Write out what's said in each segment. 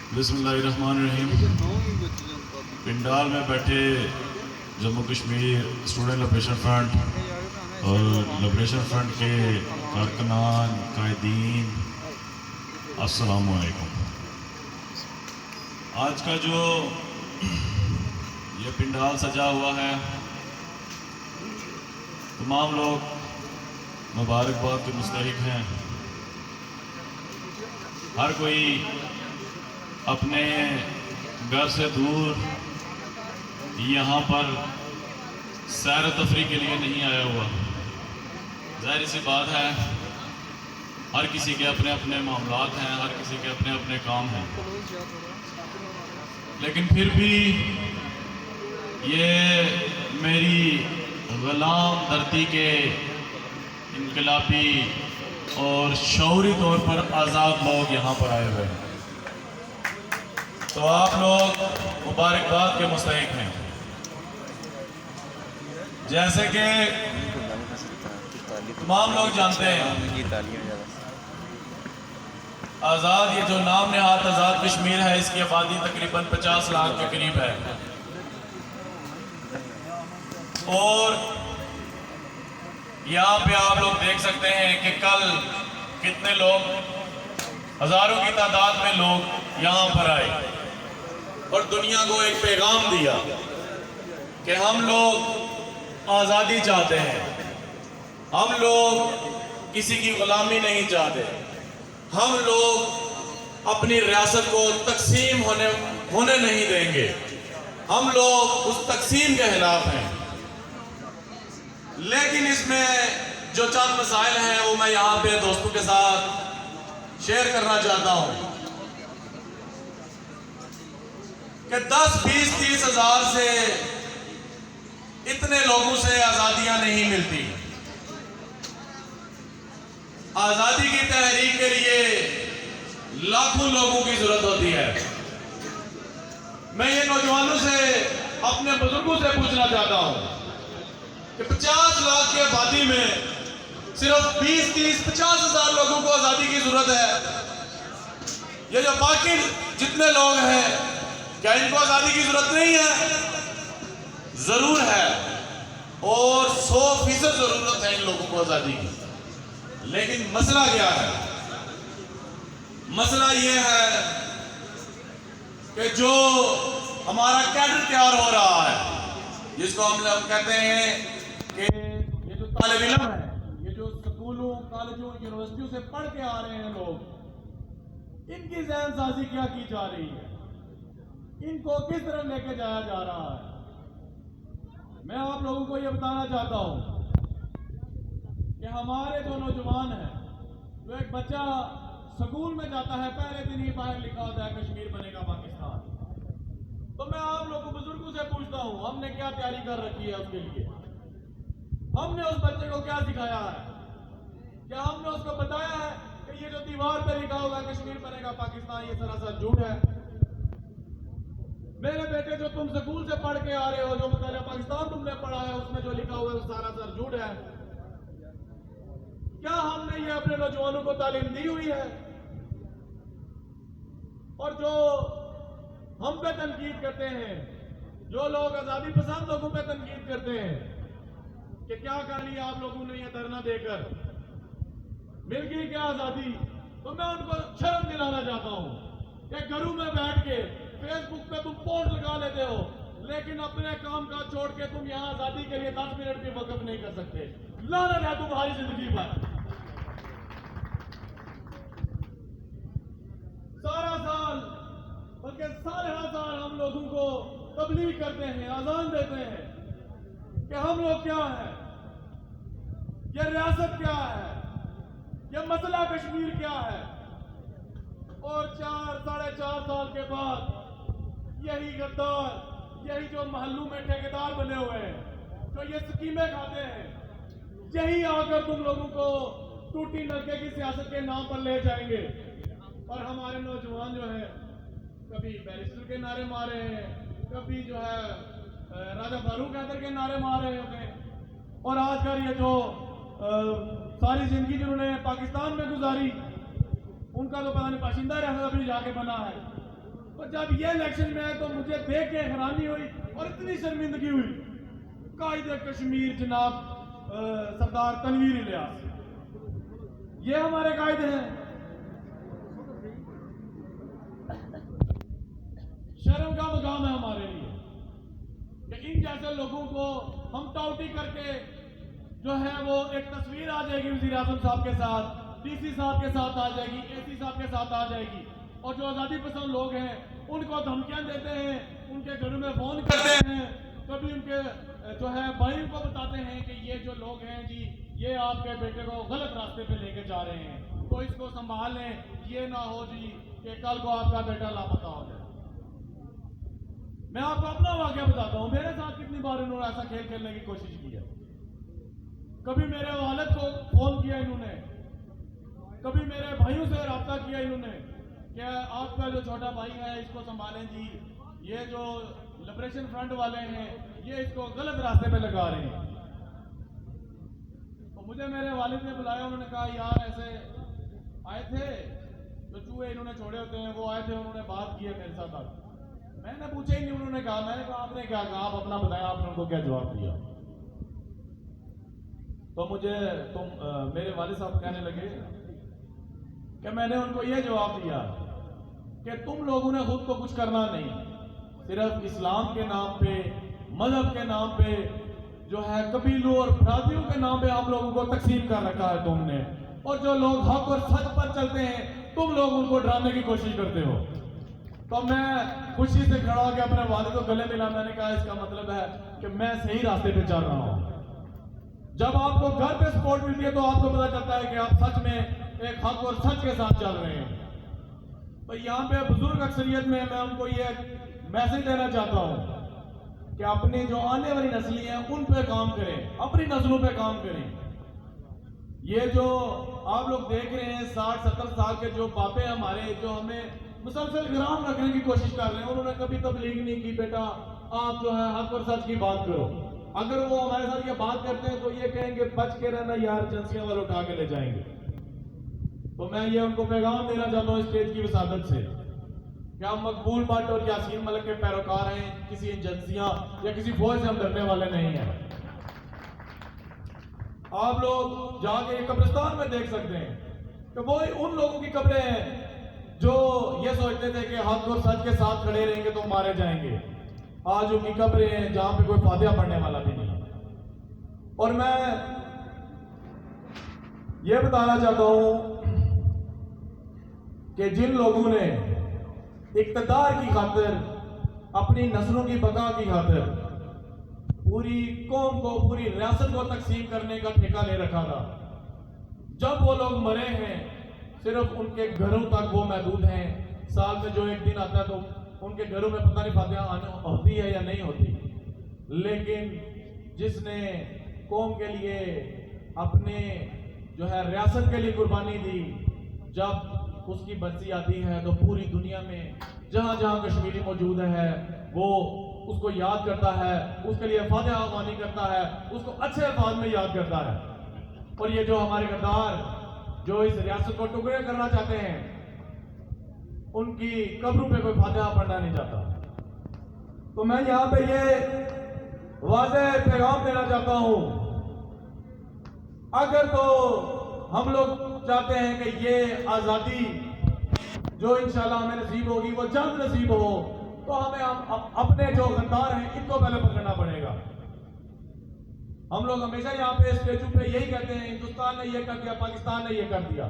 बिस्मिल्लाहिर्रहमानिर्रहीम। पिंडाल में बैठे Jammu Kashmir student liberation front और लिबरेशन फ्रंट के कारकुनान कायदीन, अस्सलामु अलैकुम। आज का जो ये पिंडाल सजा हुआ है, तमाम लोग मुबारकबाद के मुस्तहिक हैं। हर कोई अपने घर से दूर यहाँ पर सैर तफरी के लिए नहीं आया हुआ। ज़ाहिर सी बात है, हर किसी के अपने अपने मामलात हैं, हर किसी के अपने अपने काम हैं, लेकिन फिर भी ये मेरी ग़ुलाम धरती के इनकलाबी और शऊरी तौर पर आज़ाद लोग यहाँ पर आए हुए हैं, तो आप लोग मुबारकबाद के मुस्तहिक हैं। जैसे कि तमाम लोग जानते हैं, आज़ाद, ये जो नाम नहात आज़ाद कश्मीर है, इसकी आबादी तकरीबन 50 लाख के करीब है। और यहाँ पे आप लोग देख सकते हैं कि कल कितने लोग, हजारों की तादाद में लोग यहाँ पर आए और दुनिया को एक पैगाम दिया कि हम लोग आज़ादी चाहते हैं, हम लोग किसी की गुलामी नहीं चाहते, हम लोग अपनी रियासत को तकसीम होने नहीं देंगे, हम लोग उस तकसीम के खिलाफ हैं। लेकिन इसमें जो चंद मसाइल हैं वो मैं यहाँ पे दोस्तों के साथ शेयर करना चाहता हूँ कि 10, 20, 30 हज़ार से इतने लोगों से आज़ादियाँ नहीं मिलती। आज़ादी की तहरीक के लिए लाखों लोगों की जरूरत होती है। मैं ये नौजवानों से, अपने बुजुर्गों से पूछना चाहता हूँ कि 50 लाख की आबादी में सिर्फ 20, 30, 50 हज़ार लोगों को आज़ादी की जरूरत है। ये जो बाकी जितने लोग हैं, क्या इनको आज़ादी की जरूरत नहीं है? जरूर है, और 100% जरूरत है इन लोगों को आज़ादी की। लेकिन मसला क्या है? मसला ये है कि जो हमारा कैडर तैयार हो रहा है, जिसको हम लोग कहते हैं कि ये जो तालिब इल्म है, ये जो स्कूलों, कॉलेजों, यूनिवर्सिटियों से पढ़ के आ रहे हैं लोग, इनकी ज़हन साजी क्या की जा रही है, इनको किस तरह लेके जाया जा रहा है। मैं आप लोगों को ये बताना चाहता हूं कि हमारे जो नौजवान हैं, जो एक बच्चा स्कूल में जाता है, पहले दिन ही बाहर लिखा होता है कश्मीर बनेगा पाकिस्तान, तो मैं आप लोगों बुजुर्गों से पूछता हूं, हमने क्या तैयारी कर रखी है उसके लिए? हमने उस बच्चे को क्या सिखाया है? क्या हमने उसको बताया है कि ये जो दीवार पे लिखा हुआ है कश्मीर बनेगा पाकिस्तान, ये सरासर झूठ है? मेरे बेटे, जो तुम स्कूल से पढ़ के आ रहे हो, जो मतलब पाकिस्तान तुमने पढ़ा है, उसमें जो लिखा हुआ है वो सरासर झूठ है। क्या हमने ये अपने नौजवानों को तालीम दी हुई है? और जो हम पे तनकीद करते हैं, जो लोग आजादी पसंद लोगों पे तनकीद करते हैं कि क्या कर लिया आप लोगों ने ये धरना देकर, मिल गई क्या आजादी, तो मैं उनको शर्म दिलाना चाहता हूं कि घरों में बैठ के फेसबुक पे तुम पोस्ट लगा लेते हो, लेकिन अपने काम काज छोड़ के तुम यहाँ आजादी के लिए 10 मिनट भी वक्फ नहीं कर सकते। लानत है तुम्हारी जिंदगी पर। सारा साल, बल्कि 12.5 साल हम लोगों को तबलीग करते हैं, आजान देते हैं कि हम लोग क्या है, ये रियासत क्या है, ये मसला कश्मीर क्या है, और 4, 4.5 साल के बाद यही गद्दार, यही जो महल्लों में ठेकेदार बने हुए हैं, जो ये स्कीमें खाते हैं, यही आकर तुम लोगों को टूटी नलके की सियासत के नाम पर ले जाएंगे। और हमारे नौजवान जो है, कभी बैरिस्टर के नारे मारे हैं, कभी जो है राजा फारूक हैदर के नारे मार रहे हैं, और आजकल ये जो सारी जिंदगी जिन्होंने पाकिस्तान में गुजारी, उनका तो पता नहीं बाशिंदा रियासत अभी जाके बना है। तो जब ये इलेक्शन में आए तो मुझे देख के हैरानी हुई और इतनी शर्मिंदगी हुई। कायदे कश्मीर जनाब सरदार तनवीर इलियास, ये हमारे कायदे हैं। शर्म का मकाम है हमारे लिए कि इन जैसे लोगों को हम टाउटी करके जो है वो एक तस्वीर आ जाएगी वज़ीर आज़म साहब के साथ, डीसी साहब के साथ आ जाएगी, एसी साहब के साथ आ जाएगी, और जो आज़ादी पसंद लोग हैं उनको धमकियां देते हैं, उनके घरों में फोन करते हैं, कभी उनके जो है भाइयों को बताते हैं कि ये जो लोग हैं जी ये आपके बेटे को गलत रास्ते पे लेके जा रहे हैं, तो इसको संभाल लें, ये ना हो जी कि कल को आपका बेटा लापता हो जाए। मैं आपको अपना वाकया बताता हूँ, मेरे साथ कितनी बार इन्होंने ऐसा खेल खेलने की कोशिश की है। कभी मेरे वालिद को फोन किया इन्होंने, कभी मेरे भाइयों से रब्ता किया इन्होंने, क्या आपका जो छोटा भाई है इसको संभालें जी, ये जो लिबरेशन फ्रंट वाले हैं ये इसको गलत रास्ते पे लगा रहे हैं। तो मुझे मेरे वालिद ने बुलाया, उन्होंने कहा यार ऐसे आए थे जो चूहे इन्होंने छोड़े होते हैं, वो आए थे, उन्होंने बात की है मेरे साथ आज। मैंने पूछा ही नहीं, उन्होंने कहा, मैंने कहा आपने क्या कहा, आप अपना बताया, आपने उनको क्या जवाब दिया। तो मुझे मेरे वालिद साहब कहने लगे कि मैंने उनको यह जवाब दिया कि तुम लोगों ने खुद को कुछ करना नहीं, सिर्फ इस्लाम के नाम पे, मजहब के नाम पे जो है कबीलों और बरादरियों के नाम पे हम लोगों को तकसीम कर रखा है तुमने, और जो लोग हक और सच पर चलते हैं तुम लोग उनको डराने की कोशिश करते हो। तो मैं खुशी से खड़ा होकर अपने वालिद को गले मिला, मैंने कहा इसका मतलब है कि मैं सही रास्ते पे चल रहा हूँ। जब आपको घर पे सपोर्ट मिलती है तो आपको पता चलता है कि आप सच में एक हक और सच के साथ चल रहे हैं। तो यहाँ पे बुजुर्ग अक्सरियत में मैं उनको ये मैसेज देना चाहता हूँ कि अपनी जो आने वाली नस्लें हैं उन पे काम करें, अपनी नस्लों पे काम करें। ये जो आप लोग देख रहे हैं 60-70 साल के जो बापे हमारे जो हमें मुसलसल गिराम रखने की कोशिश कर रहे हैं, उन्होंने कभी तबलीग नहीं की, बेटा आप जो है हक और सच की बात करो। अगर वो हमारे साथ ये बात करते हैं तो ये कहेंगे बच के रहना यार, एजेंसियां वाले उठा के ले जाएंगे। तो मैं ये उनको पैगाम देना चाहता हूँ स्टेज की वसादत से कि हम मकबूल भट्ट और यासीन मलिक के पैरोकार हैं, किसी एजेंसियां या किसी फौज से हम डरने वाले नहीं हैं। आप लोग जाके कब्रिस्तान में देख सकते हैं कि वो उन लोगों की कब्रें हैं जो ये सोचते थे कि हक और सच के साथ खड़े रहेंगे तो मारे जाएंगे। आज उनकी कब्रें हैं जहां पे कोई फातिहा पढ़ने वाला भी नहीं है। और मैं ये बताना चाहता हूं कि जिन लोगों ने इक्तदार की खातिर, अपनी नस्लों की बका की खातिर पूरी कौम को, पूरी रियासत को तकसीम करने का ठेका ले रखा था, जब वो लोग मरे हैं सिर्फ उनके घरों तक वो महदूद हैं। साल में जो एक दिन आता है तो उनके घरों में पता नहीं फातिहा होती है या नहीं होती, लेकिन जिसने कौम के लिए, अपने जो है रियासत के लिए कुर्बानी दी, जब उसकी बरसी आती है तो पूरी दुनिया में जहां जहां कश्मीरी मौजूद है वो उसको याद करता है, उसके लिए फातिहा ख्वानी करता है, उसको अच्छे अल्फाज में याद करता है। और ये जो हमारे गद्दार जो इस रियासत को टुकड़े करना चाहते हैं, उनकी कब्रों पे कोई फातिहा पढ़ना नहीं चाहता। तो मैं यहां पे ये वाज़ेह पैगाम देना चाहता हूं, अगर तो हम लोग चाहते हैं कि ये आजादी जो इंशाल्लाह हमें नसीब होगी वो जल्द नसीब हो, तो हमें अपने जो गद्दार हैं इनको पहले पकड़ना पड़ेगा। हम लोग हमेशा यहाँ पे स्टेजों पे यही कहते हैं हिंदुस्तान ने ये कर दिया, पाकिस्तान ने ये कर दिया,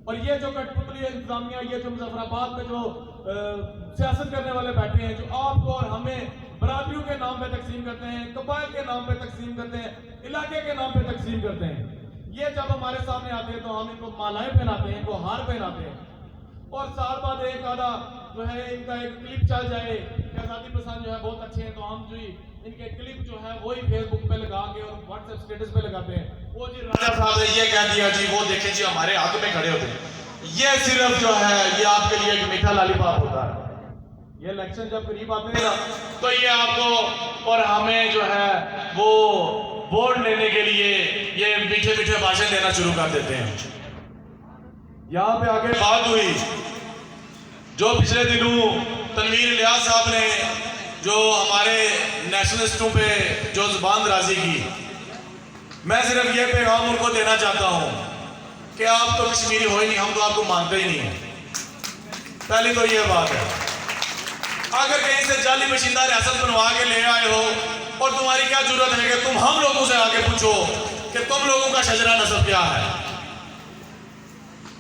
और ये जो कठपुतली इंतजामिया, ये जो मुजफ्फराबाद में जो सियासत करने वाले बैठे हैं, जो आपको और हमें बरादरियों के नाम पे तकसीम करते हैं, कबाइल के नाम पे तकसीम करते हैं, इलाके के नाम पे तकसीम करते हैं, ये जब हमारे सामने आते हैं तो हम इनको मालाएं पहनाते हैं, इनको हार पहनाते हैं, और साल बाद एक आधा जो है इनका एक क्लिप चल जाए कि आजादी पसंद जो है बहुत अच्छे हैं, तो हम जो इनके क्लिप जो है वही फेसबुक पे लगा के और व्हाट्सएप स्टेटस पे लगाते हैं, वो जी राजा साहब ने ये कह दिया जी, वो देखें जी हमारे हक में खड़े होते हैं। ये सिर्फ जो है ये आपके लिए एक मीठा लालीपाप होता है। ये इलेक्शन जब करीब आते हैं ना तो ये आपको और हमें जो है वो वोट लेने के लिए ये मीठे मीठे भाषण देना शुरू कर देते हैं। यहाँ पे आगे बात हुई जो पिछले दिनों तनवीर इलियास साहब ने जो हमारे नेशनलिस्टों पे जो जुबान दराजी की, मैं सिर्फ ये पैगाम उनको देना चाहता हूँ कि आप तो कश्मीरी हो ही नहीं, हम तो आपको मानते ही नहीं हैं। पहली तो ये बात है। अगर कहीं से जाली बशिंदा रियासत बनवा के ले आए हो और तुम्हारी क्या जरूरत है कि तुम हम लोगों से आके पूछो कि तुम लोगों का शजरा नस्ब क्या है।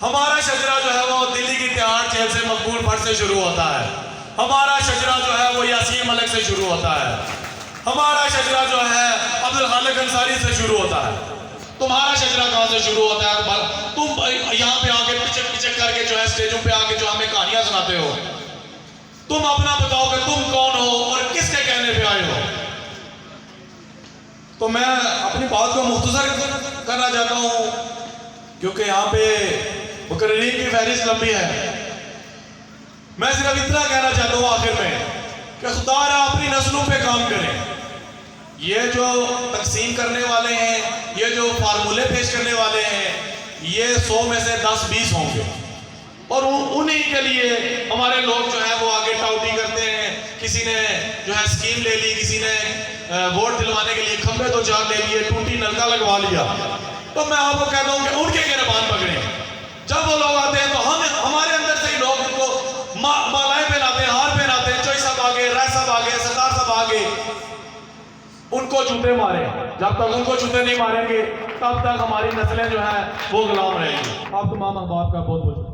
हमारा शजरा जो है वो दिल्ली की तिहाड़ जेल से मकबूल भट्ट से शुरू होता है। हमारा शजरा जो है वो यासीन मलिक से शुरू होता है। हमारा शजरा जो है अब्दुल खालिक अंसारी से शुरू होता है। तुम्हारा शजरा कहाँ से शुरू होता है? तुम यहाँ पे आके पिचक पिचक करके जो है स्टेजों पे आके जो हमें कहानियां सुनाते हो। तुम अपना बताओ कि तुम कौन हो और किसके कहने पे आए हो। तो मैं अपनी बात को मुख्तसर करना चाहता हूँ क्योंकि यहाँ पे मुकर्रीरीन की फहरिस्त लंबी है। मैं सिर्फ इतना कहना चाहता हूँ आखिर में कि खुदा अपनी नस्लों पे काम करें। ये जो तकसीम करने वाले हैं, ये जो फार्मूले पेश करने वाले हैं, ये 100 में से 10-20 होंगे और उन्हीं के लिए हमारे लोग जो है वो आगे टाउटी करते हैं। किसी ने जो है स्कीम ले ली, किसी ने वोट दिलवाने के लिए खंबे दो चार ले लिए, टूटी नलका लगवा लिया। तो मैं आपको कहता हूँ कि उनके गिरबान पकड़े। जब वो लोग आते हैं तो हम हमारे अंदर से ही लोग उनको मालाएं पहनाते हैं, हार पहनाते हैं। चोई साहब आगे, राय साहब आगे, सरदार साहब आगे, उनको जूते मारे। जब तक उनको जूते नहीं मारेंगे तब तक हमारी नस्लें जो है वो गुलाम रहेंगी। आप तमाम अहबाब का बहुत बहुत